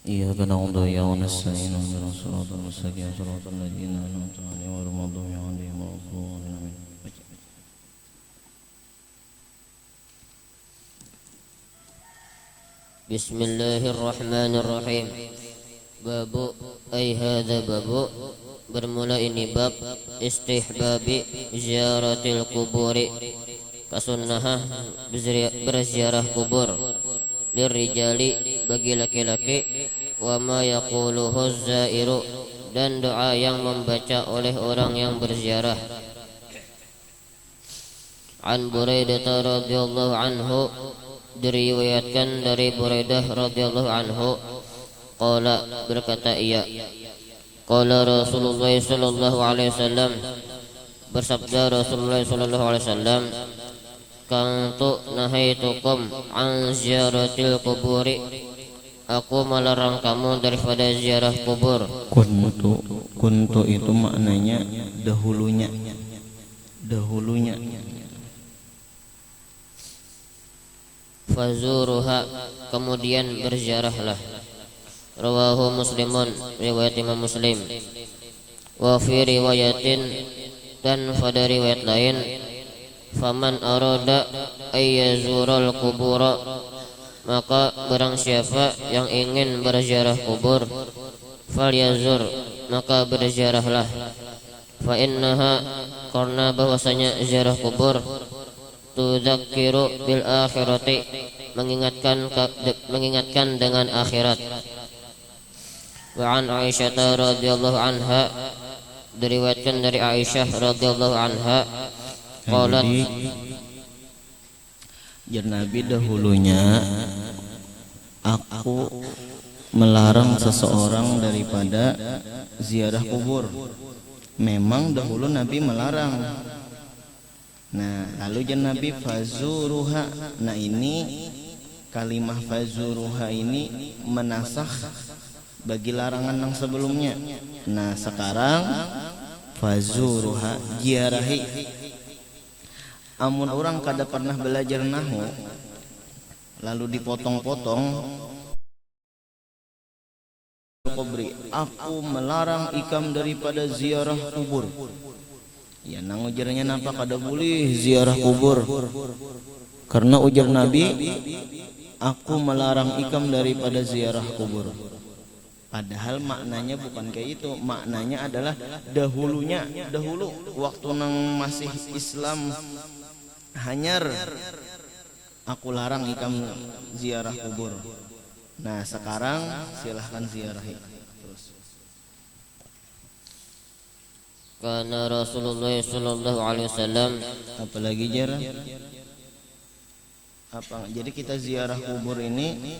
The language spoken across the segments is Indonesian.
إياك نعبد وإياك نستعين اهدنا الصراط المستقيم صراط الذين أنعمت عليهم غير المغضوب عليهم ولا الضالين آمين. بسم الله الرحمن الرحيم. Babu ay hadza babu, bermula ini bab istihbabi ziaratil kuburi, kasunnahan berziarah kubur, lirrijali bagi laki-laki, wa ma yaquluhu zairu dan doa yang membaca oleh orang yang berziarah. An Buraidah radhiyallahu anhu, diriwayatkan dari Buraidah radhiyallahu anhu, qala berkata ia, qala Rasulullah sallallahu alaihi wasallam, bersabda Rasulullah sallallahu alaihi wasallam, kantu nahaitukum an ziyaratil kuburi, aku melarang kamu daripada ziarah kubur. Kuntu itu maknanya dahulunya. Fazuruha, kemudian berziarahlah. Rawahu Muslimun, riwayat Imam Muslim. Wa fi riwayatin, dan pada riwayat lain, faman arada ayyazural kubura, maka barang siapa yang ingin berziarah kubur, falyazur, maka berziarahlah. Fa innaha, karena bahwasanya ziarah kubur, tudzakiru bil akhirati, mengingatkan dengan akhirat. Wa an Aisyah radhiyallahu anha, diriwayatkan dari Aisyah radhiyallahu anha, qalat, Nabi dahulunya aku melarang seseorang daripada ziarah kubur. Memang dahulu Nabi melarang. Nah, lalu Nabi fazuruha. Nah, ini kalimah fazuruha ini menasakh bagi larangan yang sebelumnya. Nah, sekarang fazuruha, ziarahi. Amun orang kada pernah belajar nahwu lalu dipotong-potong, kubri, aku melarang ikam daripada ziarah kubur. Ya, nang ujarnya napa kada boleh ziarah kubur? Karena ujar Nabi, aku melarang ikam daripada ziarah kubur. Padahal maknanya bukan kayak itu. Maknanya adalah dahulu waktu nang masih Islam hanyar, aku larang ikam ziarah kubur. Nah, sekarang silahkan ziarahi. Terus. Karena Rasulullah sallallahu alaihi wasallam, Apalagi jarah? Apa? Jadi kita ziarah kubur ini,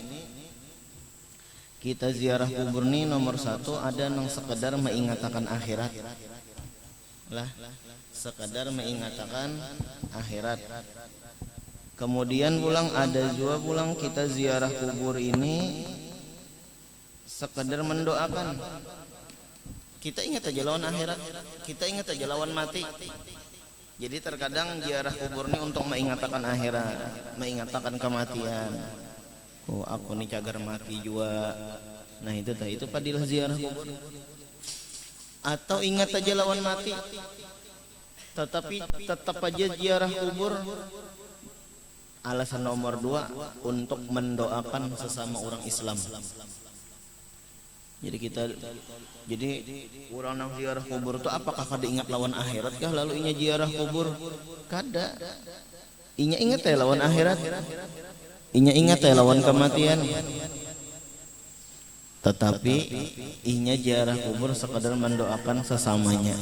nomor satu ada yang sekedar mengingatkan akhirat lah, sekedar mengingatkan akhirat. Kemudian pulang ada juga pulang kita ziarah kubur ini sekedar mendoakan. Kita ingat aja lawan akhirat, kita ingat aja lawan mati. Jadi terkadang ziarah kubur ini untuk mengingatkan akhirat, mengingatkan kematian. Oh, aku nih cagar mati juga. Nah, itu padilah ziarah kubur. Atau ingat aja lawan mati, tetapi tetap aja ziarah kubur. Alasan nomor 2, untuk mendoakan sesama orang Islam. Jadi orang yang ziarah kubur itu apakah kada ingat lawan akhirat kah lalu inya ziarah kubur? Kada. Inya ingat ya lawan akhirat. Inya ingat ya lawan kematian. Tetapi inya ziarah kubur sekadar mendoakan sesamanya,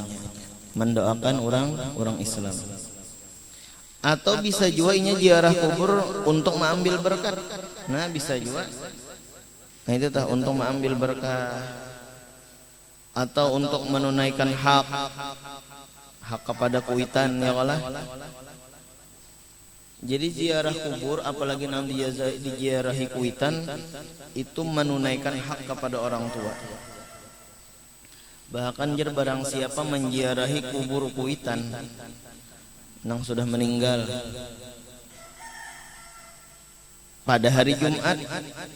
mendoakan orang Islam. Atau bisa juga inya ziarah kubur untuk mengambil berkat. Nah, bisa juga. Nah, itu tah untuk mengambil berkah atau untuk menunaikan hak kepada kuitan, ya Allah. Jadi ziarah kubur, apalagi nanti diziarahi kuitan, itu menunaikan hak kepada orang tua. Bahkan barang siapa menziarahi kubur kuitan nang sudah meninggal, pada hari Jumat,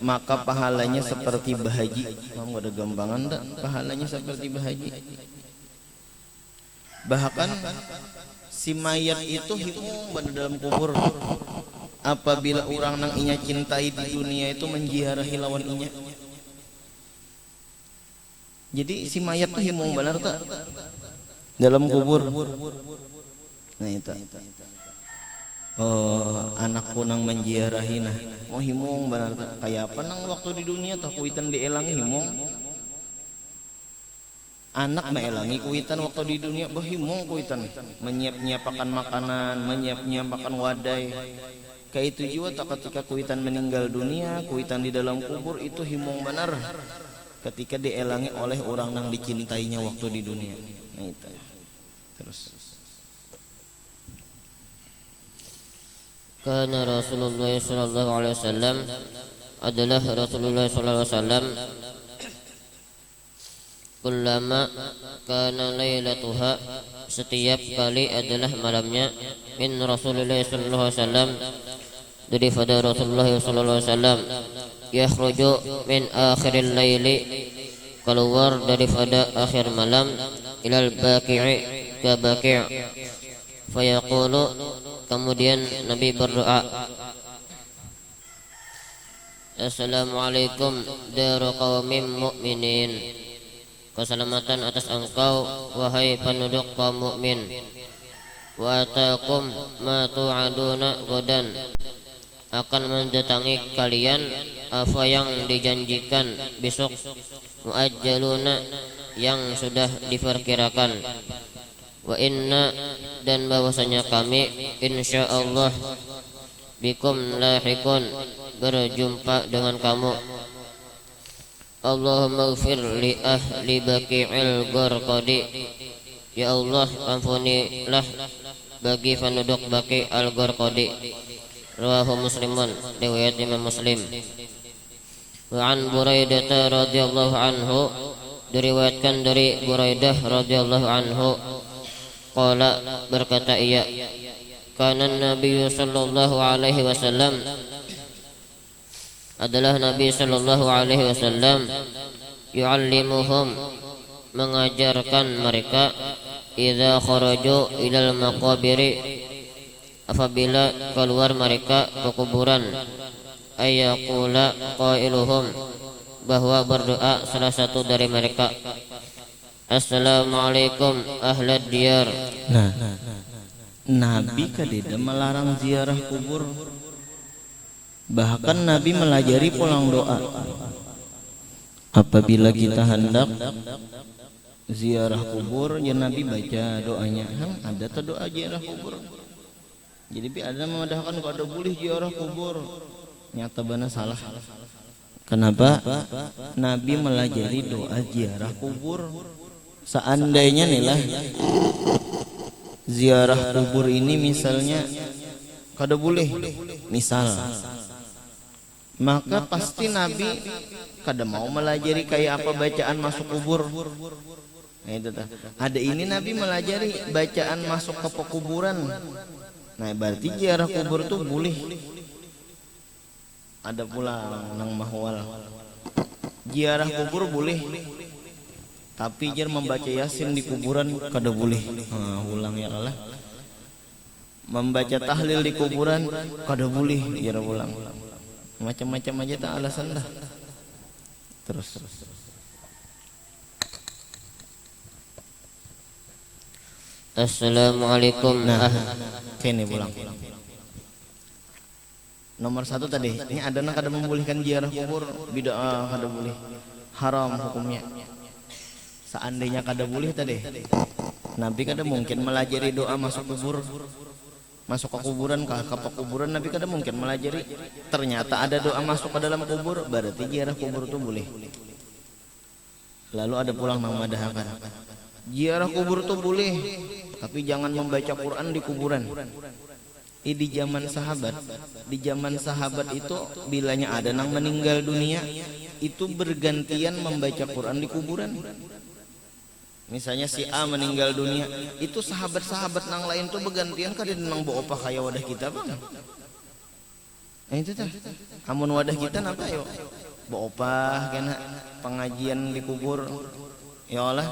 maka pahalanya seperti bahaji. Kamu ada gampangan tak? Pahalanya seperti bahaji. Bahkan si mayat itu himung pada dalam kubur. Apabila orang nang inya cintai di dunia itu menziarahi lawan inya. Jadi si mayat tuh himung benar tak? Dalam kubur. Nah itu. Oh, anakku nang menziarahi nah. Mau himung benar tak? Kayak apa nang waktu di dunia tak kuitan dielangi himung. Anak maelangi kuitan waktu di dunia bahimung kuitan menyiap-nyiapakan makanan, menyiap-nyiapakan wadai. Kayak itu juga tak ketika kuitan meninggal dunia, kuitan di dalam kubur itu himung benar ketika dielangi oleh orang yang dicintainya waktu di dunia. Nah itu. Terus Kana Rasulullah sallallahu alaihi wasallam adalah Rasulullah sallallahu alaihi wasallam kullama kana lailatuha, setiap kali adalah malamnya, min Rasulullah sallallahu alaihi wasallam, daripada Rasulullah sallallahu alaihi wasallam, yakhruju min akhiril laili, keluar daripada akhir malam, ilal baqi'i, ke baqi', fayaqulu, kemudian Nabi berdoa, Assalamualaikum daru qaumin mu'minin, keselamatan atas engkau wahai penduduk kaum mukmin, wa ataakum ma tu'aduna godan, akan mendatangi kalian apa yang dijanjikan besok, muajjaluna, yang sudah diperkirakan, wa inna, dan bahwasanya kami insyaallah bikum lahikun, berjumpa dengan kamu. Allahumma ighfir li ahli baqi'il gharqadi, ya Allah ampunilah bagi penduduk Baqi' al-Gharqadi. Rawahu Muslimun, riwayat Imam Muslim. Wa an Buraidah radhiyallahu anhu, diriwayatkan dari Buraidah radhiyallahu anhu, qala, berkata ia, kana Nabi sallallahu alaihi wasallam, adalah Nabi sallallahu alaihi wasallam, yu'allimuhum, mengajarkan mereka, idza kharaju ilal maqabiri, apabila keluar mereka ke kuburan, ayyaqula qailuhum, bahwa berdoa salah satu dari mereka, Assalamualaikum ahlad diyar. nah, Nabi kadeda melarang ziarah kubur. Bahkan Nabi melajari pulang doa. Apabila kita hendak ziarah kubur, ya Nabi baca doanya. Ada tuh doa ziarah kubur. Jadi ada memadahkan kalau ada boleh ziarah kubur. Nyata benar salah. Kenapa? Nabi melajari doa ziarah kubur. Seandainya nih lah ziarah kubur ini misalnya kada boleh, misal, maka pasti Nabi kada mau melajari kayak apa bacaan masuk kubur. Nah itu tak. Ada ini Nabi melajari bacaan masuk ke pekuburan. Nah berarti ziarah kubur tuh boleh. Ada pula nang mahwal ziarah kubur boleh, tapi jar membaca Yasin di kuburan kada boleh. Ulang ya Allah. Membaca tahlil di kuburan kada boleh, jar ulang. Macam-macam aja tak alasan dah. Terus. Assalamualaikum. Nah, kene pulang. Nomor 1 tadi, ini ada nak kada membolehkan ziarah kubur, bid'ah kada boleh. Haram hukumnya. Seandainya kada boleh tadi, Nabi kada mungkin melajari doa masuk kubur. Masuk ke kuburan, ke pekuburan Nabi kada mungkin melajari. Ternyata ada doa masuk ke dalam kubur, berarti ziarah kubur itu boleh. Lalu ada pulang nang madahakan, ziarah kubur itu boleh, tapi jangan membaca Quran di kuburan. Di zaman sahabat itu bilanya ada nang meninggal dunia, itu bergantian membaca Quran di kuburan. Misalnya si A meninggal dunia, itu sahabat-sahabat nang lain tuh bergantian kada nang bawa apa kayak wadah kita bang. Itu tah amun wadah kita napa yo boopah kena pengajian di kubur ya Allah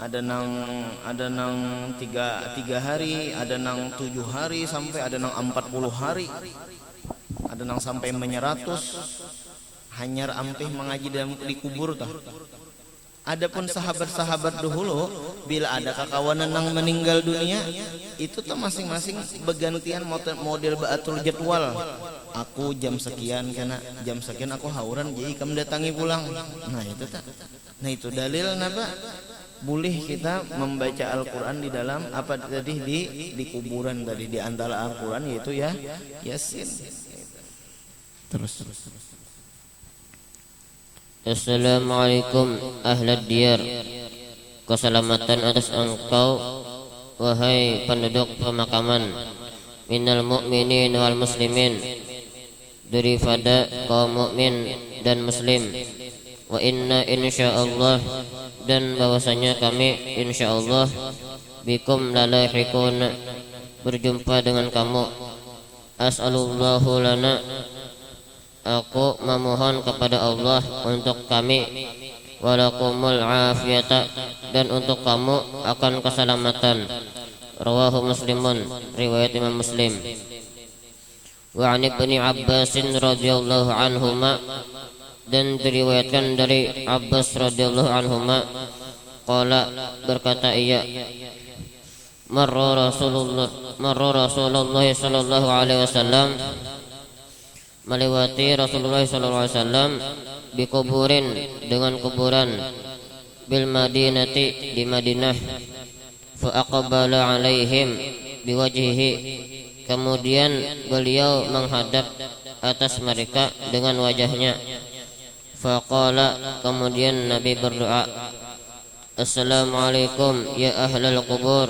ada nang tiga hari, ada nang 7 hari, sampai ada nang 40 hari, ada nang sampai menyeratus hanyar ampih mengaji di kubur tah. Adapun sahabat-sahabat dahulu bila ada kakawanan nang meninggal dunia itu tuh masing-masing bergantian model baatul jadwal. Aku jam sekian karena jam sekian aku hauran jadi kamu datangi pulang. Nah itu tak. Nah itu dalil napa boleh kita membaca Al-Quran di dalam apa tadi di kuburan tadi di antara Al-Quran yaitu ya Yasin. Terus. Assalamualaikum ahlad diyar. Keselamatan atas engkau wahai penduduk pemakaman, minal mu'minin wal muslimin, daripada kaum mukmin dan muslim. Wa inna insyaallah, dan bahwasanya kami insyaallah bikum lalahiqun, berjumpa dengan kamu. As'alullahu lana, aku memohon kepada Allah untuk kami, walakumul afiyata, dan untuk kamu akan keselamatan. Rawahu Muslimun, riwayat Imam Muslim. Wa an Ibni Abbasin radhiyallahu anhuma, dan diriwayatkan dari Abbas radhiyallahu anhuma, qala, berkata ia, marra Rasulullah sallallahu alaihi wasallam, melewati Rasulullah sallallahu alaihi wasallam, bi kuburin, dengan kuburan, bil Madinati, di Madinah, fa aqbala alaihim biwajhihi, kemudian beliau menghadap atas mereka dengan wajahnya. Faqala, kemudian Nabi berdoa, Assalamualaikum ya ahlal kubur,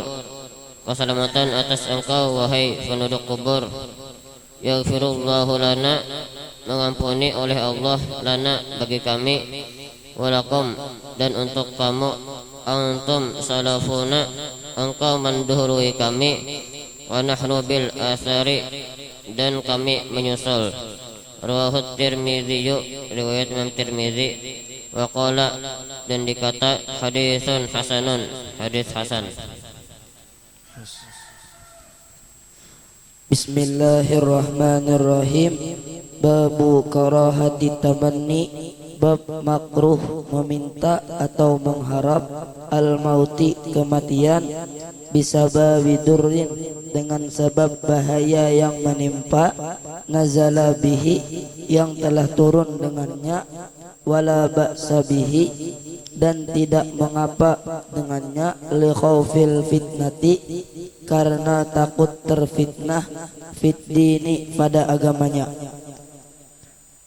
keselamatan atas engkau wahai penduduk kubur. Yaghfirullahu lana, mengampuni oleh Allah, lana, bagi kami, walakum, dan untuk kamu, antum salafuna, engkau mendahului kami, wa nahnu bil athari, dan kami menyusul. Rawahu Tirmidzi, riwayat Imam Tirmidzi. Wa qala, dan dikata hadisun hasanun, hadis hasan. Bismillahirrahmanirrahim. Babu karahati tamanni, bab makruh meminta atau mengharap al-mauti, kematian, bisababi durrin, dengan sebab bahaya yang menimpa, nazala bihi, yang telah turun dengannya, wala ba'sa bihi, dan tidak mengapa dengannya, li khaufil fitnati, karena takut terfitnah, fit dini, pada agamanya.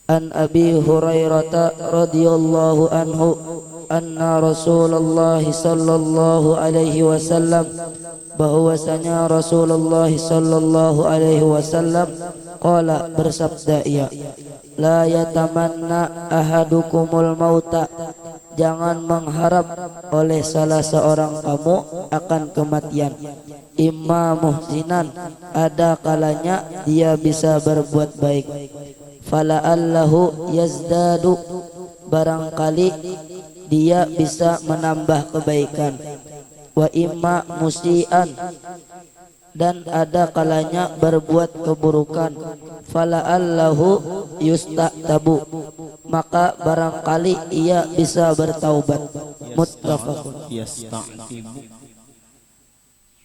An Abi Hurairah radhiyallahu anhu anna Rasulullah sallallahu alaihi wasallam, bahwasanya Rasulullah sallallahu alaihi wasallam qala, bersabda ia, la yatamanna ahadukumul mauta, jangan mengharap oleh salah seorang kamu akan kematian. Imma muhsinan, ada kalanya dia bisa berbuat baik. Fala'allahu yazdadu, barangkali dia bisa menambah kebaikan. Wa imma musian, dan ada kalanya berbuat keburukan. Fala'allahu yusta'tabu, maka barangkali ia bisa bertaubat. Muttafaqun.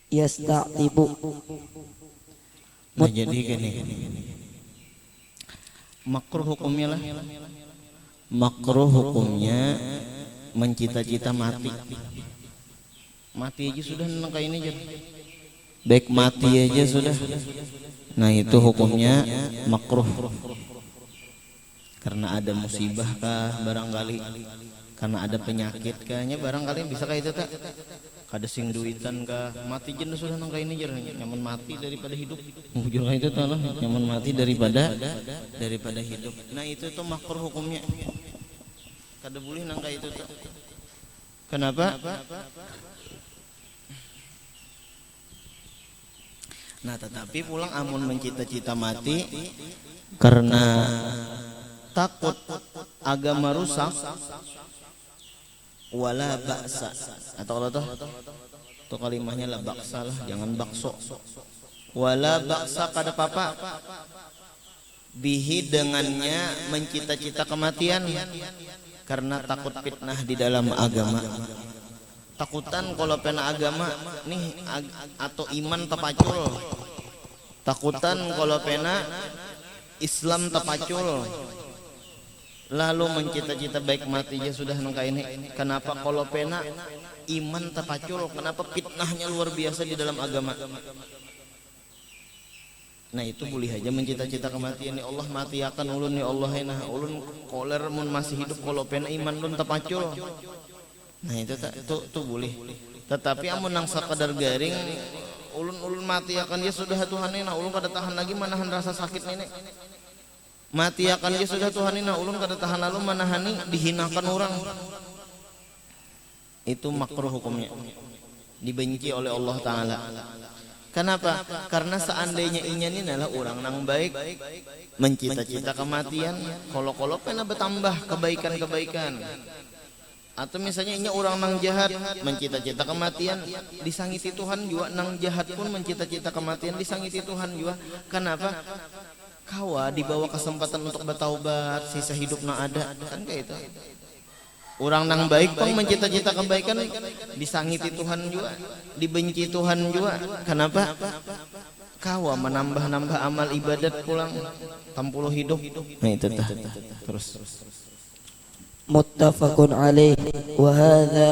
Yasta'tibu. Nah jadi gini, makruh hukumnya lah. Makruh hukumnya mencita-cita mati. Mati aja sudah nangka ini aja. Baik mati aja sudah. Nah itu hukumnya makruh. Karena ada musibah kah barangkali, karena ada penyakit kayaknya barangkali bisa kayak itu tak. Kada sing duitan kah, mati jenuh sudah nangka ini aja. Nyaman mati daripada hidup. Mujur itu tuh lah, nyaman mati daripada hidup. Nah itu tuh makruh hukumnya. Kada boleh nangka itu tuh. Kenapa? Nah tetapi pulang amun mencita-cita mati karena takut agama rusak, wala baksa, atau kalau tuh kalimahnya la baksa lah, jangan bakso. Wala baksa kada papa bihi dengannya mencita-cita kematian karena takut fitnah di dalam agama. Takutan kalau pena agama nih atau iman tepacul. Takutan kalau pena Islam tepacul. Lalu mencita-cita baik mati ya sudah nengka ini. Kenapa kalau pena iman tepacul? Kenapa fitnahnya luar biasa di dalam agama? Nah itu boleh aja mencita-cita kematian. Ya Allah mati akan ulun ya Allah, nah ulun koler mun masih hidup kalau pena iman ulun tepacul. Nah itu tuh boleh. Tetapi amun nang sakadar garing ulun mati akan dia sudah Tuhan ini, nah ulun kada tahan lagi manahan rasa sakit nenek. Mati akan dia sudah Tuhan ini, nah ulun kada tahan lalu manahani dihinakan orang. Itu makruh hukumnya, dibenci oleh Allah Ta'ala. Kenapa? Karena seandainya inya ini adalah orang nang baik, mencita-cita kematian, kalau pernah bertambah kebaikan-kebaikan. Atau misalnya inya orang nang jahat, mencita-cita kematian, disangiti Tuhan juga. Nang jahat pun mencita-cita kematian, disangiti Tuhan juga. Kenapa? Kawa dibawa kesempatan untuk bertaubat, sisa hidupnya ada, kan kayak itu. Orang nang baik pun mencita-cita kebaikan, disangiti Tuhan juga, dibenci Tuhan juga. Kenapa? Kawa menambah-nambah amal ibadat pulang, tampuluh hidup. Nah itu terus. Muttafaqun alaih. Wa hadza,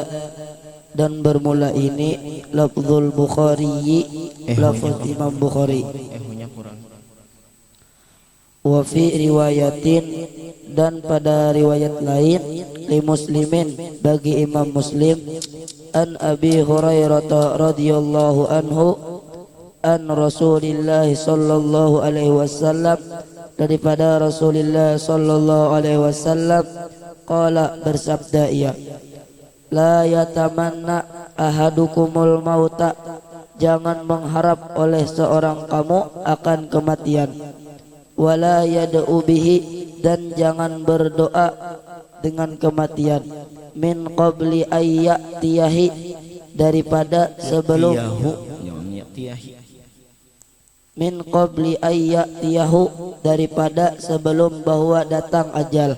dan bermula ini lafzul Bukhari, lafaz Imam Bukhari. Kurang. Wa fi riwayatin, dan pada riwayat lain, li Muslimin, bagi Imam Muslim, an Abi Hurairah radhiyallahu anhu, an Rasulillah sallallahu alaihi wasallam, daripada Rasulullah sallallahu alaihi wasallam, qala, bersabda ia, la yatamanna ahadukumul mauta, jangan mengharap oleh seorang kamu akan kematian, wala yad'u bihi, dan jangan berdoa dengan kematian, min qabli ayyatiyahi, daripada sebelum min qabli ayyatiyahu, daripada sebelum bahwa datang ajal.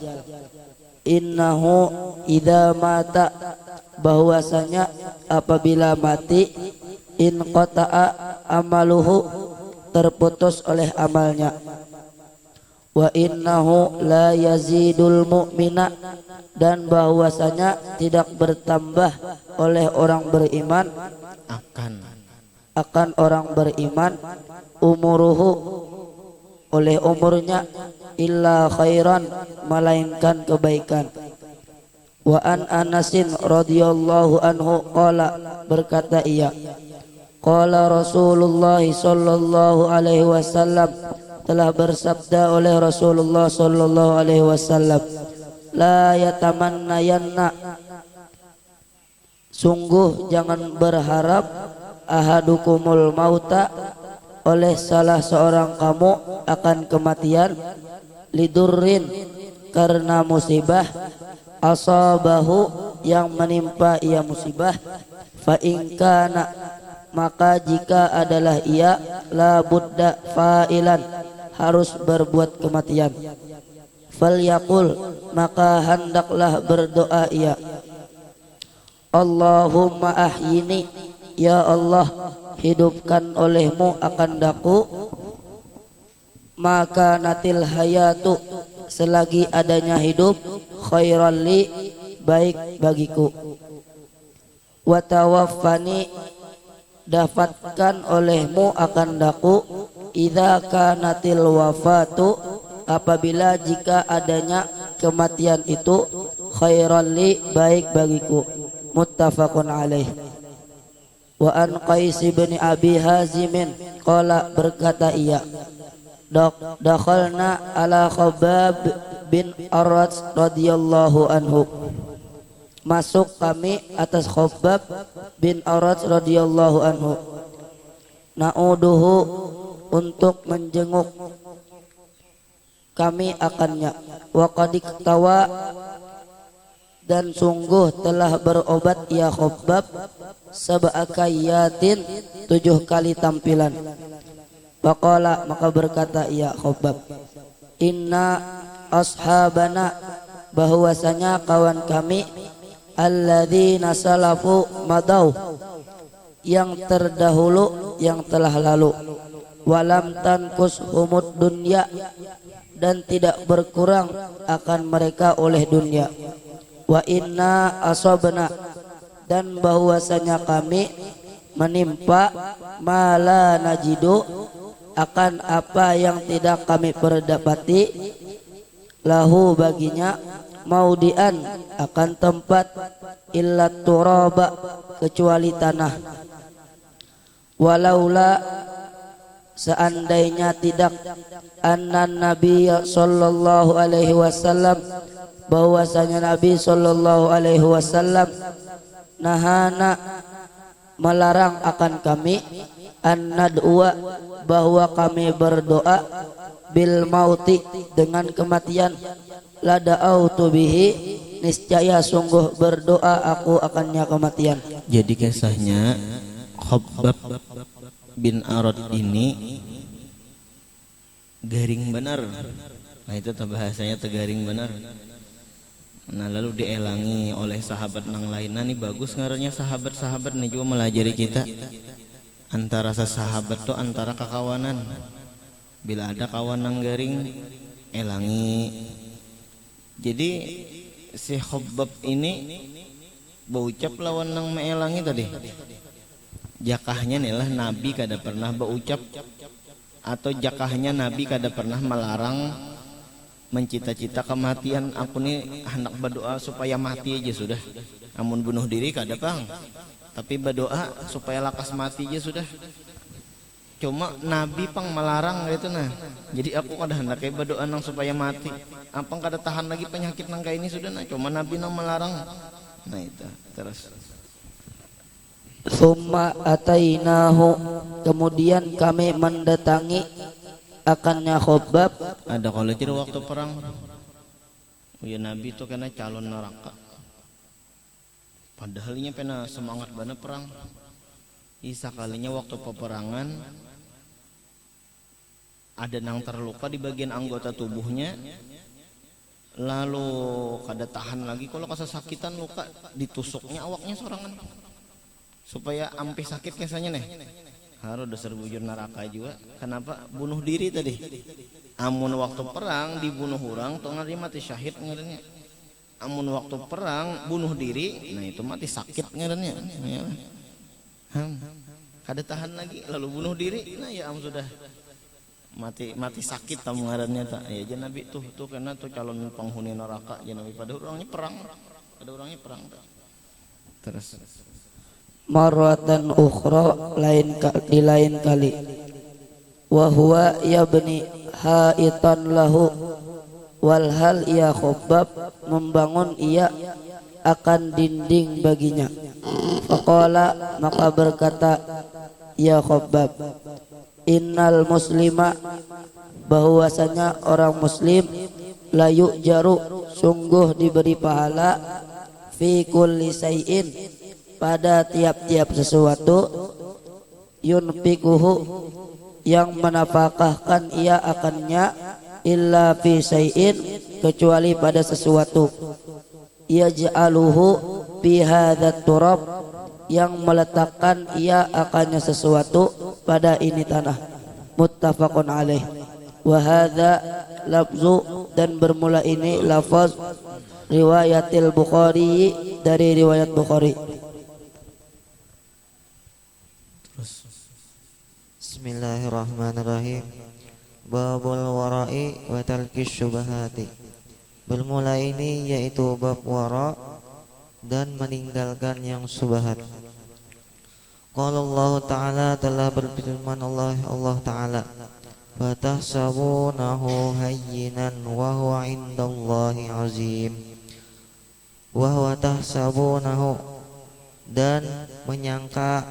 Innahu idza mata, bahwasanya apabila mati, in qata'a amaluhu, terputus oleh amalnya. Wa innahu la yazidul mu'mina, dan bahwasanya tidak bertambah oleh orang beriman, akan orang beriman, umuruhu, oleh umurnya, illa khairan, melainkan kebaikan. Wa an Anasin radhiyallahu anhu qala, berkata ia, qala Rasulullah sallallahu alaihi wasallam, telah bersabda oleh Rasulullah sallallahu alaihi wasallam, la yatamannayanna, sungguh jangan berharap, ahadukumul mauta, oleh salah seorang kamu akan kematian, lidurrin, karena musibah, asabahu, yang menimpa ia musibah, fa in kana, maka jika adalah ia, la budda fa'ilan, harus berbuat kematian, falyaqul, maka hendaklah berdoa ia, Allahumma ahyini, ya Allah, hidupkan olehmu akan daku, maka natil hayatu, selagi adanya hidup, khairan li, baik bagiku, wa tawaffani, dapatkan olehmu akan daku, idza kanatil wafatu, apabila jika adanya kematian itu, khairan li, baik bagiku. Muttafaqun alaih. Wa an Qais bin Abi Hazim qala, berkata ia, dakhalna ala Khabbab bin Arat radhiyallahu anhu, masuk kami atas Khabbab bin Arat radhiyallahu anhu, na'uduhu untuk menjenguk kami akannya. Wa qad iktawa dan sungguh telah berobat ya Khabbab sab'akayatin 7 kali tampilan. Faqala maka berkata ya Khabbab, inna ashabana bahwasanya kawan kami alladzina salafu madau yang terdahulu yang telah lalu, walam tankus humud dunya dan tidak berkurang akan mereka oleh dunia, wa inna asabna dan bahwasanya kami menimpa mala najidu akan apa yang tidak kami perdapati lahu baginya maudian akan tempat illa turaba kecuali tanah, walaula seandainya tidak annan Nabi sallallahu alaihi wasallam bahwasanya Nabi sallallahu alaihi wasallam nahana melarang akan kami an nad'ua bahwa kami berdoa bil mauti dengan kematian, la da'autu bihi niscaya sungguh berdoa aku akannya kematian. Jadi kisahnya Khabbab bin Arad ini garing benar. Nah itu bahasanya tegaring benar. Nah lalu dielangi oleh sahabat nang lain. Nah ini bagus ngarannya sahabat-sahabat nih juga melajari kita. Antara sesahabat tuh antara kekawanan. Bila ada kawan nang garing, elangi. Jadi si Khabbab ini berucap lawan nang meelangi tadi. Jakahnya nih lah Nabi kada pernah berucap atau jakahnya Nabi kada pernah melarang mencita-cita kematian. Aku nih hendak berdoa supaya mati aja sudah. Amun bunuh diri kada pang. Tapi berdoa supaya lakas mati aja sudah. Cuma Nabi pang melarang gitu nah. Jadi aku kada hendak kayak berdoa nang supaya mati. Apang kada tahan lagi penyakit nang kayak ini sudah nah. Cuma Nabi nang melarang. Nah itu terus. Summa atainahu kemudian kami mendatangi akannya Khabbab. Ada kalau jadi waktu perang. Ya Nabi itu kena calon neraka. Padahalnya pernah semangat banget perang. Isa kalinya waktu peperangan ada nang terluka di bagian anggota tubuhnya, lalu kada tahan lagi kalau kesakitan luka ditusuknya awaknya sorangan supaya ampe sakit kesanya nih harus dasar bujur neraka juga. Kenapa? Bunuh diri tadi. Amun waktu perang dibunuh orang tuh ngari mati syahid ngarannya. Amun waktu perang bunuh diri, nah itu mati sakit ngarannya. Kada tahan lagi lalu bunuh diri, nah ya sudah mati sakit tamu ngarannya tak. Ya aja Nabi tuh karena tuh calon penghuni neraka ya Nabi pada orangnya perang. Terus marratan ukhra di lain kali wa huwa yabni haitan lahu walhal ia Khabbab membangun ia akan dinding baginya. Faqala maka berkata ya Khabbab, innal muslima bahwasanya orang muslim la yu'jaru sungguh diberi pahala fi kulli say'in pada tiap-tiap sesuatu yunfikuhu yang menafkahkan ia akannya illa fi say'in kecuali pada sesuatu yaj'aluhu fi hadzat turab yang meletakkan ia akannya sesuatu pada ini tanah. Muttafaqun alaih. Wa hadza lafzu dan bermula ini lafaz riwayatil Bukhari dari riwayat Bukhari. Bismillahirrahmanirrahim. Babul wara'i wa talqis syubahati. Bermula ini yaitu bab wara' dan meninggalkan yang subhat. Qala Allah Ta'ala telah berfirman Allah Ta'ala, fatahsabunahu hayyinan wa huwa indallahi azim. Wa huwa tahsabunahu dan menyangka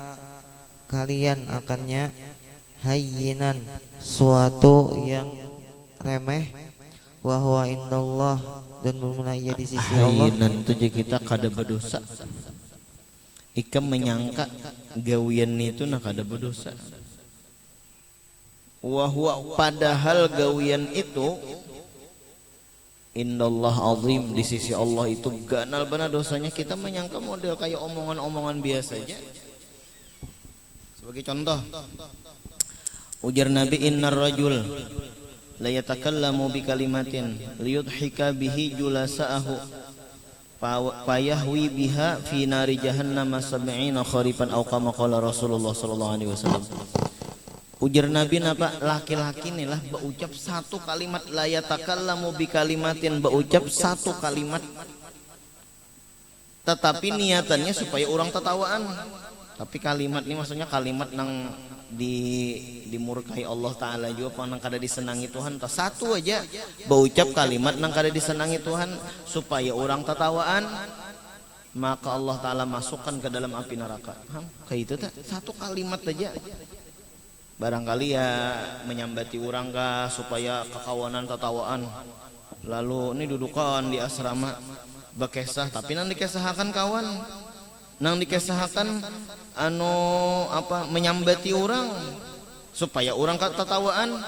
kalian akannya hayyinan, suatu yang remeh, wa huwa indallah, dan bermula ia di sisi Allah. Hayyinan itu je kita kada berdosa. Ikam menyangka gawian itu nak kada berdosa. Wa huwa, padahal gawian itu indallah azim, di sisi Allah itu ganal benar dosanya. Kita menyangka model kayak omongan-omongan biasa aja. Sebagai contoh, ujar Nabi, innar rajul la yatakallamu bi kalimatin liyudhika bihi julasa'ahu fayahwi biha fi nari jahannam sab'ina kharifan aw kama qala Rasulullah sallallahu alaihi wasallam. Ujar Nabi, napa laki-laki nih lah berucap satu kalimat, la yatakallamu bi kalimatin, berucap satu kalimat tetapi niatannya supaya orang tertawaan. Tapi kalimat ini maksudnya kalimat nang dimurkai Allah Ta'ala juga, nang kada disenangi Tuhan. Satu aja berucap kalimat nang kada disenangi Tuhan supaya orang tertawaan, maka Allah Ta'ala masukkan ke dalam api neraka. Kayak itu tak? Satu kalimat aja barangkali ya menyambati orang kah supaya kekawanan tertawaan. Lalu ini dudukan di asrama bekesah, tapi nang dikesahakan kawan, nang dikesahakan menyambati orang supaya orang tertawaan,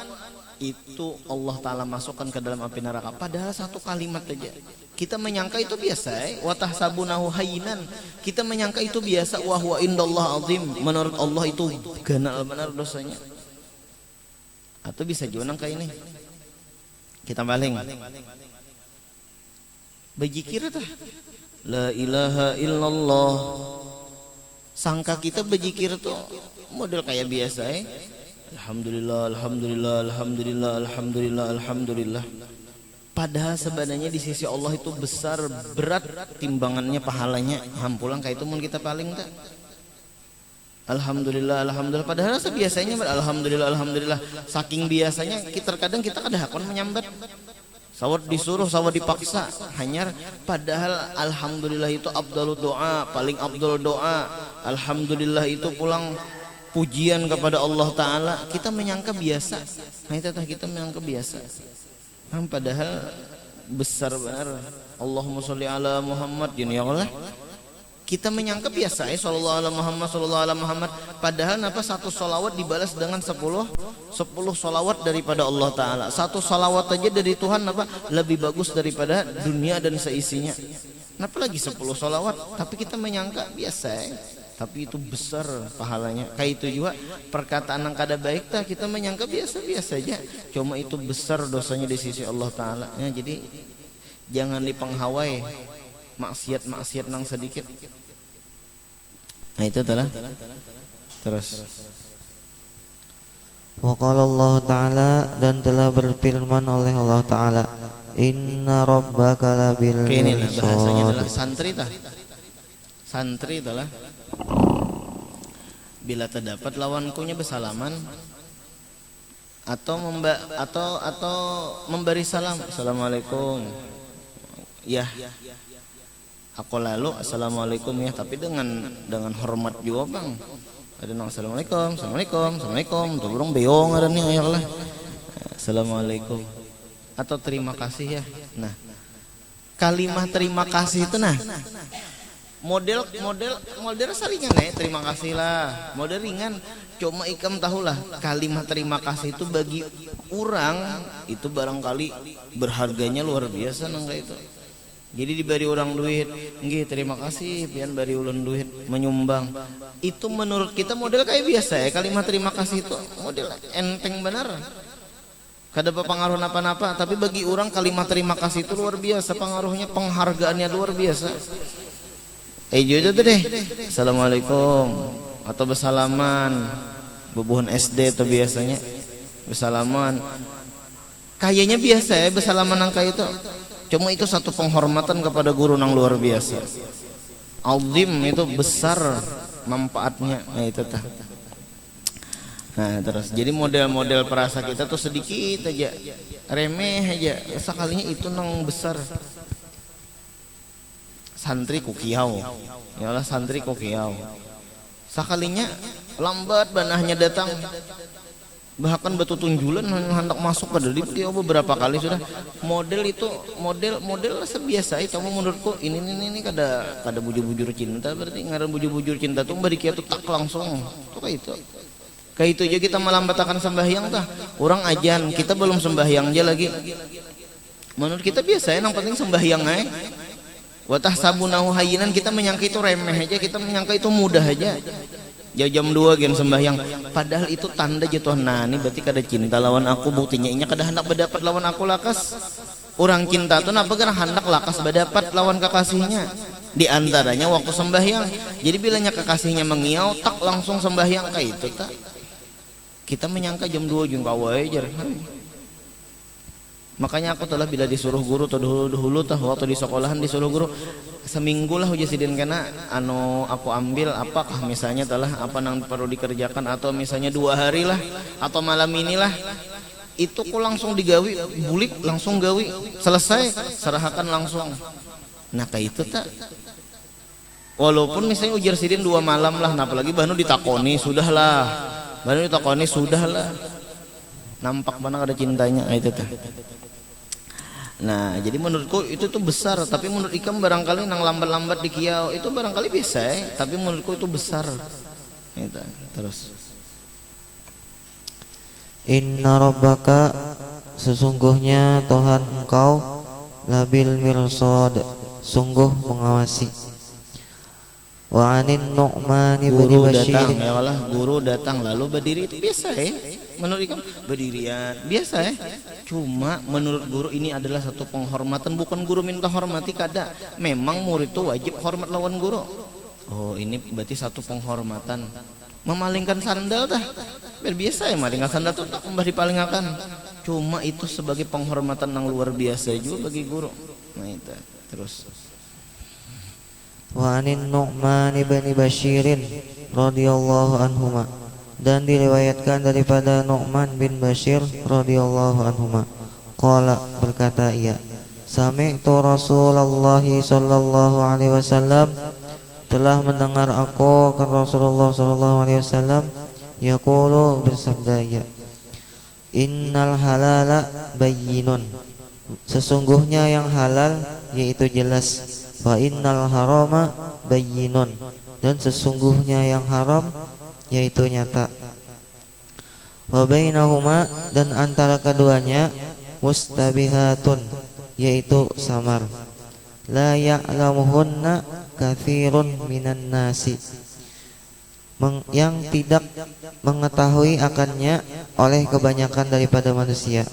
itu Allah Ta'ala masukkan ke dalam api neraka. Padahal satu kalimat aja kita menyangka itu biasa, wa tahsabunahu hayyinan, kita menyangka itu biasa, wa huwa indallah azim, menurut Allah itu ganal benar dosanya. Atau bisa juga nang kayak ini kita baling bejikir tah la ilaha illallah, sangka kita bejikir tuh model kayak biasa alhamdulillah alhamdulillah alhamdulillah alhamdulillah alhamdulillah. Padahal sebenarnya di sisi Allah itu besar, berat timbangannya, pahalanya. Hampulang kayak itu mun kita paling tak. Alhamdulillah alhamdulillah, padahal sebiasanya alhamdulillah alhamdulillah. Saking biasanya kita terkadang kita kada hakon menyambat. Sawat disuruh, sawat dipaksa, hanyar. Padahal alhamdulillah itu afdalud doa, paling afdal doa. Alhamdulillah itu pulang pujian kepada Allah Ta'ala. Kita menyangka biasa. Nah itu kita menyangka biasa. Padahal besar benar. Allahumma sholli ala Muhammad, ya Allah. Kita menyangka biasa sallallahu alaihi Muhammad, sallallahu alaihi Muhammad. Padahal napa satu salawat dibalas dengan 10 salawat daripada Allah Ta'ala. Satu salawat aja dari Tuhan apa lebih bagus daripada dunia dan seisinya. Kenapa lagi 10 salawat? Tapi kita menyangka biasa, tapi itu besar pahalanya. Kayak itu juga perkataan yang kada baik kita menyangka biasa-biasa aja, cuma itu besar dosanya di sisi Allah Ta'ala. Ya, jadi jangan dipenghawai maksiat-maksiat nang sedikit. Nah itu telah terus. Wa qala Allah Ta'ala, dan telah berfirman oleh Allah Ta'ala, inna rabbaka labil Ini bahasanya adalah mirsad. santri tah. Santri adalah bila terdapat lawankunya bersalaman atau memberi salam, assalamualaikum, ya aku lalu assalamualaikum ya, tapi dengan hormat juga bang. Ada nang assalamualaikum, assalamualaikum, assalamualaikum, tuh burung beong ada nih ya lah, assalamualaikum atau terima kasih ya. Nah kalimat terima kasih itu nah model saringan terima kasih lah, model ringan. Cuma ikam tahulah kalimat terima kasih itu bagi orang itu barangkali berharganya luar biasa nangga itu. Jadi diberi orang duit, nggih terima kasih pian bari ulun duit menyumbang. Itu menurut kita model kayak biasa kalimat terima kasih itu model enteng benar. Kada berpengaruh apa-apa, tapi bagi orang kalimat terima kasih itu luar biasa pengaruhnya, penghargaannya luar biasa. Jujur tuh deh, assalamualaikum atau bersalaman, bubuhan SD atau biasanya bersalaman. Kayaknya biasa bersalaman nang kayak itu. Cuma itu satu penghormatan kepada guru nang luar biasa. Azim itu besar manfaatnya. Nah itu tah. Nah terus jadi model-model perasa kita tuh sedikit aja, remeh aja, sekalinya itu nang besar. Santri kukiau, yalah santri kukiau. Sekalinya lambat banahnya datang, bahkan batu tunjulan hendak masuk ke dalam dia beberapa kali sudah. Model itu model sebiasa itu menurutku ini kada bujur-bujur cinta, berarti ngaran bujur-bujur cinta tuh bari kieu tuh tak langsung tuh kayak itu aja kita melambatakan sembahyang tah. Orang ajan kita belum sembahyang aja lagi, menurut kita biasa ya, yang penting sembahyang aja. Watah sabunahu hayyinan, kita menyangka itu remeh aja, kita menyangka itu mudah aja. Jam 2 gen sembahyang, padahal itu tanda jatuh nani, berarti kada cinta lawan aku. Buktinya inya kada hendak berdapat lawan aku lakas. Orang cinta tuh napa gara hendak lakas berdapat lawan kekasihnya. Di antaranya waktu sembahyang. Jadi bilanya kekasihnya mengiau tak langsung sembahyang kayak itu tak. Kita menyangka jam 2 jeung kawai jar. Makanya aku telah bila disuruh guru atau dahulu tah waktu di sekolahan disuruh guru seminggu lah uji sidin kena anu aku ambil apakah misalnya telah apa nang perlu dikerjakan, atau misalnya 2 hari lah atau malam inilah itu ku langsung digawi bulik langsung gawi selesai serahkan langsung. Nah kayak itu tak, walaupun misalnya ujar sidin 2 malam lah, nah apalagi baru ditakoni sudahlah, nampak mana ada cintanya itu tak. Nah jadi menurutku itu tuh besar, tapi menurut ikam barangkali nang lambat-lambat di kiau itu barangkali biasa ya, tapi menurutku itu besar itu. Terus Inna rabbaka, sesungguhnya Tuhan engkau, labil mirsad, sungguh mengawasi. Wa anin Nu'man ibn guru Bashir, datang ya Allah, guru datang lalu berdiri itu biasa ya, menurut ikam berdirian biasa ya. Cuma menurut guru ini adalah satu penghormatan, bukan guru minta hormati kada. Memang murid itu wajib hormat lawan guru. Oh ini berarti satu penghormatan. Memalingkan sandal dah, biasa ya malingkan sandal tuh tak kembali palingakan. Cuma itu sebagai penghormatan yang luar biasa juga bagi guru. Nah itu terus. Wa anin Nu'man ibn Bashirin radhiyallahu anhuma, dan diriwayatkan daripada Nu'man bin Bashir radhiyallahu anhuma, qala, berkata ia, sami'tu Rasulullah sallallahu alaihi wasallam, telah mendengar aku kan Rasulullah sallallahu alaihi wasallam, yaqulu, bersabda ia, innal halala bayyinun, sesungguhnya yang halal yaitu jelas, wa innal harama bayyinun, dan sesungguhnya yang haram yaitu nyata, wa bainahuma, dan antara keduanya mustabihatun, yaitu samar, la ya'lamuhunna katsirun minan nasi, yang tidak mengetahui akannya oleh kebanyakan daripada manusia.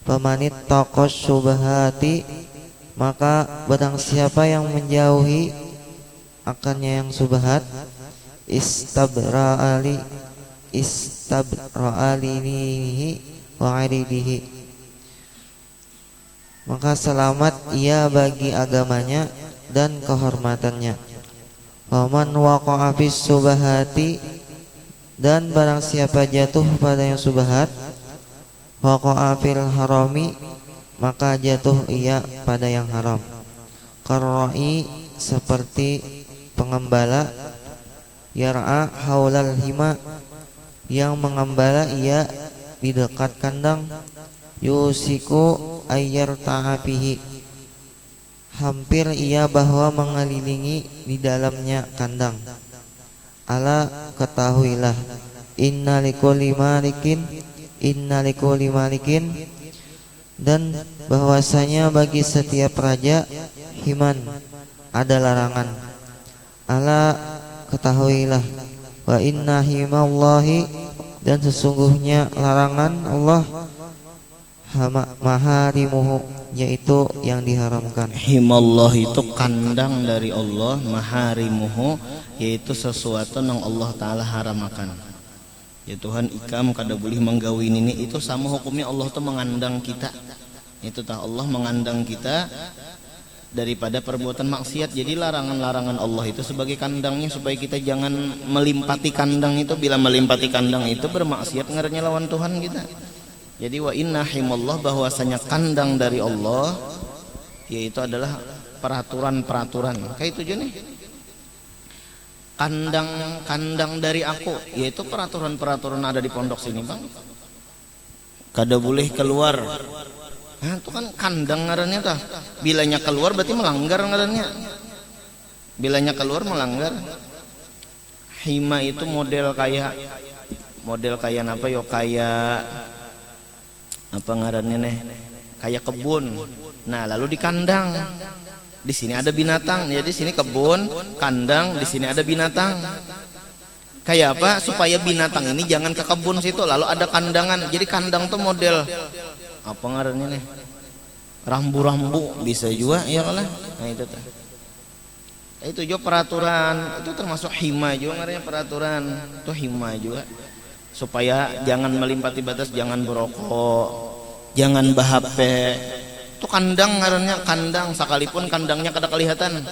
Famanit taqas syubhati, maka barang siapa yang menjauhi akannya yang subhat, istabra'ali dinihi wa 'irdihi, maka selamat ia bagi agamanya dan kehormatannya. Wa man waqa'a fis subhati, dan barang siapa jatuh pada yang subhat, waqa'a fil harami, maka jatuh ia pada yang haram. Qarra'i, seperti pengembala, yar'a haulal hima, yang mengembala ia di dekat kandang, yusiku ayyar ta'afihi, hampir ia bahwa mengelilingi di dalamnya kandang. Ala, ketahuilah, inna likulli malikin, dan bahwasanya bagi setiap raja, himan, ada larangan. Ala, ketahuilah, wa inna himallahi, dan sesungguhnya larangan Allah, maharimuhu, yaitu yang diharamkan. Himallah itu kandang dari Allah, maharimuhu yaitu sesuatu yang Allah Ta'ala haramakan. Ya Tuhan, ikam kada boleh menggawin ini, itu sama hukumnya Allah tuh mengandang kita. Itu tah Allah mengandang kita daripada perbuatan maksiat. Jadi larangan-larangan Allah itu sebagai kandangnya supaya kita jangan melimpati kandang itu. Bila melimpati kandang itu bermaksiat, ngarannya lawan Tuhan kita. Jadi wa inna himallah, bahwasanya kandang dari Allah yaitu adalah peraturan-peraturan. Kayak itu aja nih. kandang dari aku, yaitu peraturan-peraturan ada di pondok sini bang. Kada boleh keluar. Nah, itu kan kandang ngarannya tah. Bilanya keluar berarti melanggar ngarannya. Bilanya keluar melanggar. Hima itu model kayak apa yo, kayak apa ngarannya nih? Kayak kebun. Nah, lalu di kandang. Di sini ada binatang, jadi di sini kebun, kandang, di sini ada binatang. Kayak apa? Supaya binatang ini jangan ke kebun situ, lalu ada kandangan. Jadi kandang tuh model apa ngarannya nih? Rambu-rambu bisa juga, ya kalah. Nah itu tuh. Itu juga peraturan, itu termasuk hima juga ngarannya peraturan. Itu hima juga. Supaya jangan melimpati batas, jangan berokok, jangan bah-HP. Itu kandang ngarannya, kandang sekalipun kandangnya kada kelihatan.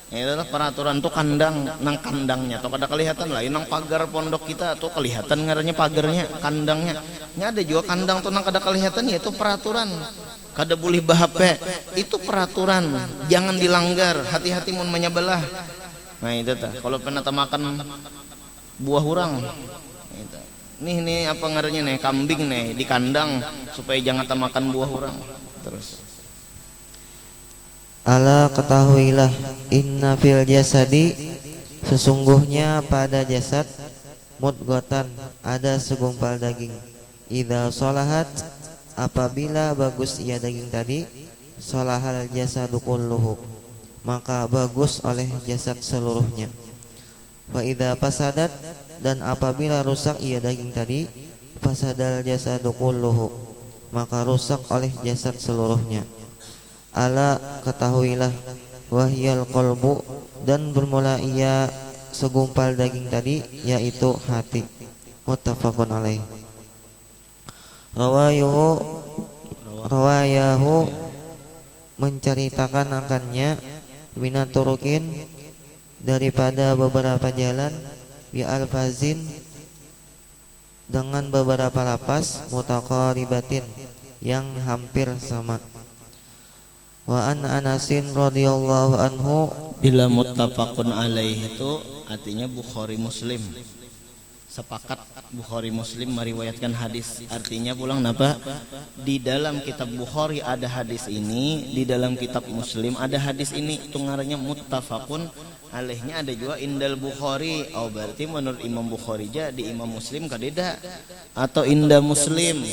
Itu adalah peraturan tuh kandang, nang kandangnya tuh kada kelihatan, lain nang pagar pondok kita tuh kelihatan ngarannya pagarnya, kandangnya. Nya ada juga kandang tuh nang kada kelihatan, yaitu peraturan. Kada boleh bah-HP, itu peraturan, jangan dilanggar, hati-hati mun menyebelah. Nah itu tuh, kalau pernah makan buah hurang. Itu. Nih apa ngarannya nih, kambing nih di kandang supaya jangan makan buah hurang. Terus Ala ketahuilah, inna fil jasadi, sesungguhnya pada jasad, mudghatan, ada segumpal daging. Idza sholahat, apabila bagus ia daging tadi, sholahal jasadu kulluhu, maka bagus oleh jasad seluruhnya. Wa idza fasadat, dan apabila rusak ia daging tadi, fasadal jasadu kulluhu, maka rusak oleh jasad seluruhnya. Ala ketahuilah, wahyal qalbu, dan bermula ia segumpal daging tadi, yaitu hati. Muttafaqun alaih. Rawayahu menceritakan akannya, minaturukin, daripada beberapa jalan, bi alfazin, dengan beberapa lapas, mutaqaribatin, yang hampir sama. Wa an Anasin radhiyallahu anhu, bila muttafaqun alaih itu artinya Bukhari Muslim. Sepakat Bukhari Muslim meriwayatkan hadis. Artinya pulang napa? Di dalam kitab Bukhari ada hadis ini, di dalam kitab Muslim ada hadis ini. Itu ngarannya muttafaqun alaihnya. Ada juga indal Bukhari. Oh berarti menurut Imam Bukhari aja, di Imam Muslim kadeda. Atau inda Muslim.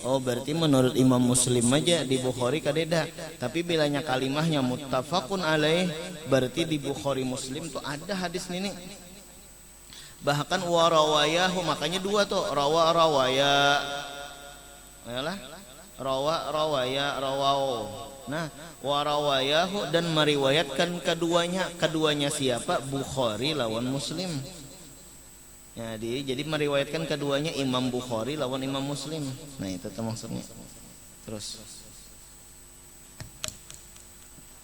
Oh berarti menurut Imam Muslim aja, di Bukhari kadeda. Tapi bilanya kalimahnya muttafaqun alaih, berarti di Bukhari Muslim tuh ada hadis ini. Bahkan warawayahu, makanya dua tuh, rawaya. Yalah. Rawaya. Nah, warawayahu, dan meriwayatkan keduanya siapa? Bukhari lawan Muslim. Jadi meriwayatkan keduanya Imam Bukhari lawan Imam Muslim. Nah itu maksudnya. Terus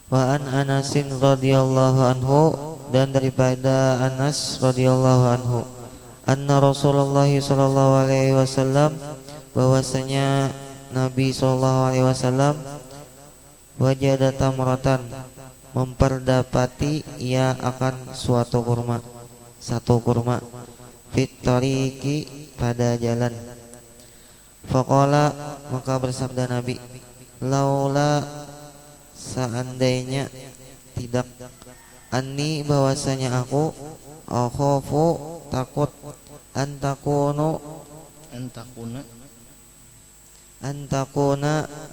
wa an Anasin radhiyallahu anhu, dan daripada Anas radhiyallahu anhu, anna Rasulullah sallallahu alaihi wasallam, bahwasanya Nabi sallallahu alaihi wasallam, wajada tamratan, memperdapati ia akan satu kurma, fit tariqi, pada jalan. Faqala, maka bersabda Nabi, laula, seandainya tidak, anni, bahwasanya aku, akhafu, takut, antakuna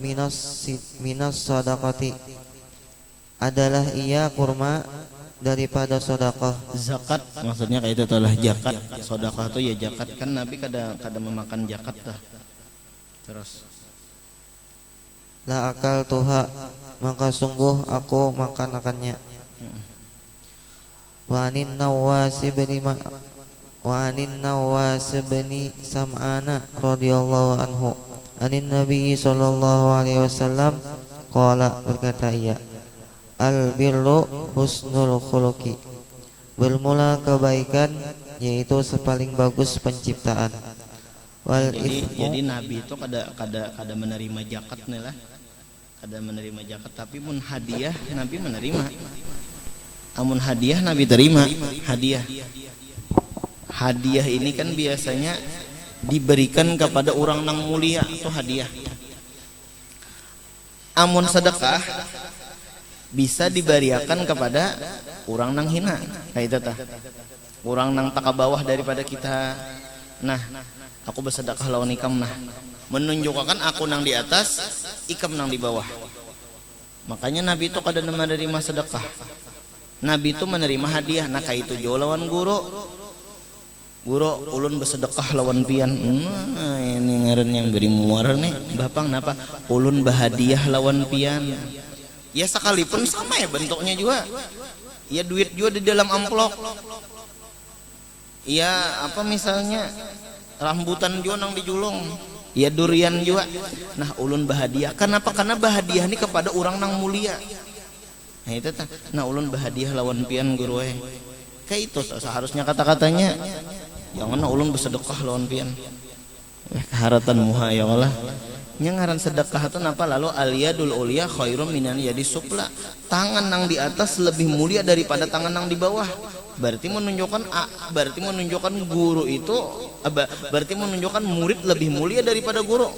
minas sadaqati, adalah ia kurma daripada sedekah. zakat maksudnya kayak itu adalah zakat. Sedekah itu ya zakat, kan Nabi kada memakan zakat dah. Terus La akal tuha, maka sungguh aku makan akannya. Wa anin Nawas bin Sam'ana radhiyallahu anhu, anin Nabi sallallahu alaihi wasallam, qala, berkata ia, al birru husnul khuluqi, bermula kebaikan yaitu sepaling bagus penciptaan. Wal jadi Nabi itu kada menerima zakat nih lah. Kada menerima zakat, tapi pun hadiah Nabi menerima. Amun hadiah Nabi terima. Hadiah ini kan biasanya diberikan kepada orang nang mulia, itu hadiah. Amun sedekah bisa diberiakan kepada orang nang hina, kayak itu tah. Orang nang tak bawah daripada kita. Nah, aku bersedekah lawan ikam, nah menunjukkan aku nang di atas, ikam nang di bawah. Makanya Nabi itu kada menerima sedekah. Nabi itu menerima hadiah. Nah kayak itu jo lawan guru ulun bersedekah lawan pian. Ini ngaren yang beri muar nih bapang napa ulun bahadiah lawan pian. Ya sekalipun sama ya bentuknya juga. Ya duit juga di dalam amplop. Ya apa misalnya rambutan juga nang dijulung. Ya durian juga. Nah ulun bahadiah. Kenapa? Karena bahadiah ini kepada orang nang mulia. Nah itu tah. Nah ulun bahadiah lawan pian guru kayak itu seharusnya kata-katanya. Jangan ulun bersedekah lawan pian. Keharatan muha ya Allah. Nya ngaran sedekah itu napa lalu aliyadul ulia khairum minan yadi supla. Tangan nang di atas lebih mulia daripada tangan nang di bawah. Berarti menunjukkan guru itu berarti menunjukkan murid lebih mulia daripada guru.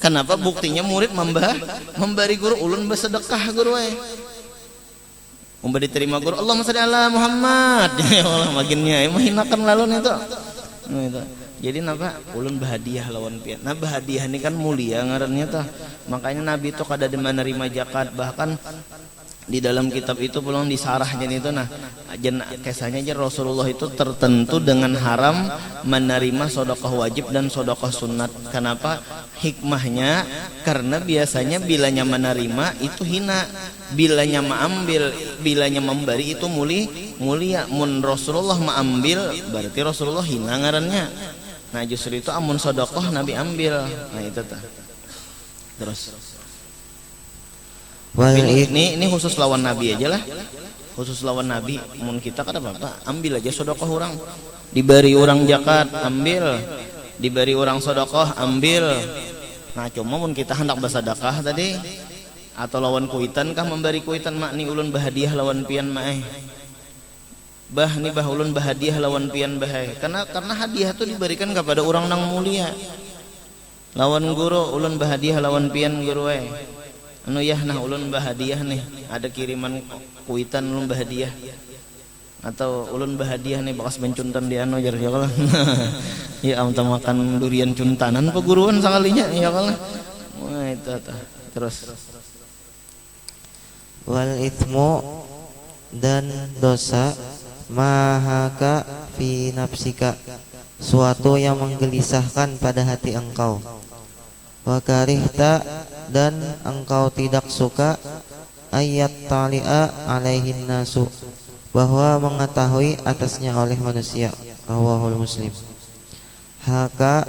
Kenapa? Buktinya murid memberi guru ulun bersedekah guru memberi terima guru Allahumma shalli ala Muhammad. Ya Allah makinnya menghinakan lalu itu. Nah, itu. Jadi napa ulun bahadiah lawan pian. Nah bahadiah ini kan mulia ngarannya tah. Makanya Nabi itu kada menerima zakat, bahkan di dalam kitab itu pulang disarahnya itu nah kisahnya aja Rasulullah itu tertentu dengan haram menerima sedekah wajib dan sedekah sunat. Kenapa? Hikmahnya karena biasanya bilanya menerima itu hina, bilanya bilanya memberi itu mulia. Mun Rasulullah mengambil berarti Rasulullah hina ngarannya. Nah justru itu amun sedekah Nabi ambil. Nah itu tah. Terus ini khusus lawan Nabi aja lah, khusus lawan Nabi. Mun kita kada apa-apa, ambil aja sedekah orang. Diberi orang zakat, ambil. Diberi orang sedekah, ambil. Nah cuma mun kita hendak bersedekah tadi atau lawan kuitan kah memberi kuitan mak ni ulun bahadiah lawan pian mak bah ni bah ulun bahadiah lawan pian bah karena hadiah itu diberikan kepada orang nang mulia. Lawan guru ulun bahadiah lawan pian guru anu ya nah ulun bahadiah nih ada kiriman kuitan ulun bahadiah atau ulun bahadiah nih bekas bencuntan di anu jar ya Allah. Ya amta makan durian cuntanan peguruan sakalinya ya Allah. Wah itu terus wal ithmu dan dosa mahaka fi nafsika suatu yang menggelisahkan pada hati engkau wa karihta dan engkau tidak suka ayat tali'a alaihin nasu bahwa mengetahui atasnya oleh manusia. Rawahul Muslim. Haka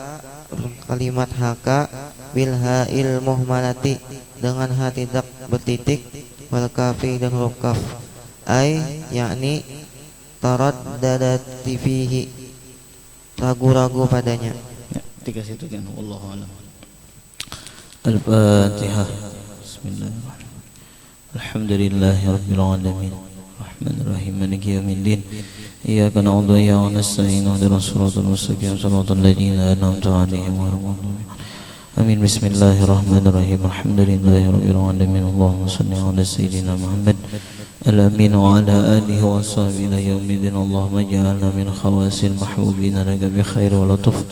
kalimat haka bil ha'il muhmalati dengan ha tidak bertitik wal kafi dan huruf kaf ay yakni taraddadati fihi ragu-ragu padanya. Ya, dikasih itu kan wallahu a'lam. Al-Fatihah. Bismillahirrahmanirrahim. Alhamdulillahirabbil alamin. Rahmanirrahim. Maliki yaumiddin. Iyyaka na'budu wa iyyaka nasta'in. Ihdinas siratal mustaqim. Siratal ladzina an'amta 'alaihim ghairil maghdubi 'alaihim. Amin. Bismillahirrahmanirrahim. Alhamdulillahirabbil alamin. Allahumma shalli 'ala sayyidina Muhammad al-amin wa 'ala alihi wa sahbihi ila yaumiddin. Allahumma ij'alna min khawasil mahbubina laka bi khair wa lutuf.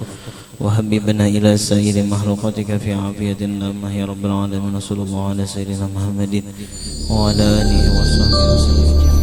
وحببنا إلى سائر مخلوقاتك في عافية تامة يا رب العالمين. صلى الله على سيدنا محمد وعلى آله وصحبه وسلم.